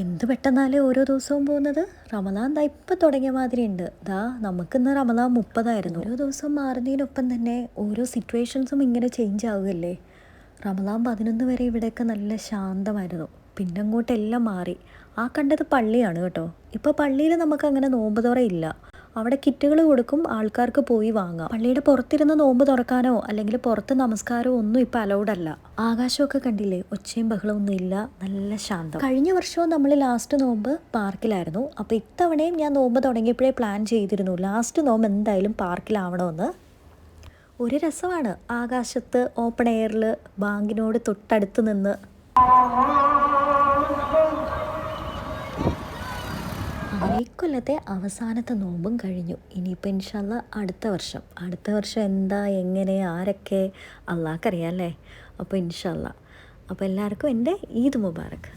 എന്ത് പെട്ടെന്നാലേ ഓരോ ദിവസവും പോകുന്നത്. റമദാൻ ദാ ഇപ്പം തുടങ്ങിയ മാതിരി ഉണ്ട്. ദാ നമുക്കിന്ന് റമദാൻ 30 ഓരോ ദിവസം മാറുന്നതിനൊപ്പം തന്നെ ഓരോ സിറ്റുവേഷൻസും ഇങ്ങനെ ചേഞ്ച് ആവുകയല്ലേ. റമദാൻ 11 വരെ ഇവിടെയൊക്കെ നല്ല ശാന്തമായിരുന്നു. പിന്നെ അങ്ങോട്ട് എല്ലാം മാറി. ആ കണ്ടത് പള്ളിയാണ് കേട്ടോ. ഇപ്പോൾ പള്ളിയിൽ നമുക്ക് അങ്ങനെ നോമ്പ് തുറ ഇല്ല. അവിടെ കിറ്റുകൾ കൊടുക്കും, ആൾക്കാർക്ക് പോയി വാങ്ങാം. പള്ളിയുടെ പുറത്തിരുന്ന് നോമ്പ് തുറക്കാനോ അല്ലെങ്കിൽ പുറത്ത് നമസ്കാരമോ ഒന്നും ഇപ്പോൾ അലൗഡ് അല്ല. ആകാശമൊക്കെ കണ്ടില്ലേ, ഒച്ചയും ബഹളമൊന്നും ഇല്ല, നല്ല ശാന്തം. കഴിഞ്ഞ വർഷവും നമ്മൾ ലാസ്റ്റ് നോമ്പ് പാർക്കിലായിരുന്നു. അപ്പോൾ ഇത്തവണയും ഞാൻ നോമ്പ് തുടങ്ങിയപ്പോഴേ പ്ലാൻ ചെയ്തിരുന്നു ലാസ്റ്റ് നോമ്പ് എന്തായാലും പാർക്കിലാവണമെന്ന്. ഒരു രസമാണ് ആകാശത്ത് ഓപ്പൺ എയറിൽ ബാങ്കിനോട് തൊട്ടടുത്ത് നിന്ന്. അങ്ങനെ ഇക്കൊല്ലത്തെ അവസാനത്തെ നോമ്പും കഴിഞ്ഞു. ഇനിയിപ്പോൾ ഇൻഷാല്ലാ അടുത്ത വർഷം എന്താ എങ്ങനെ ആരൊക്കെ അള്ളാഹ്ക്കറിയാം അല്ലേ. അപ്പോൾ ഇൻഷാല്ലാ. അപ്പോൾ എല്ലാവർക്കും എൻ്റെ ഈദ് മുബാറക്ക്.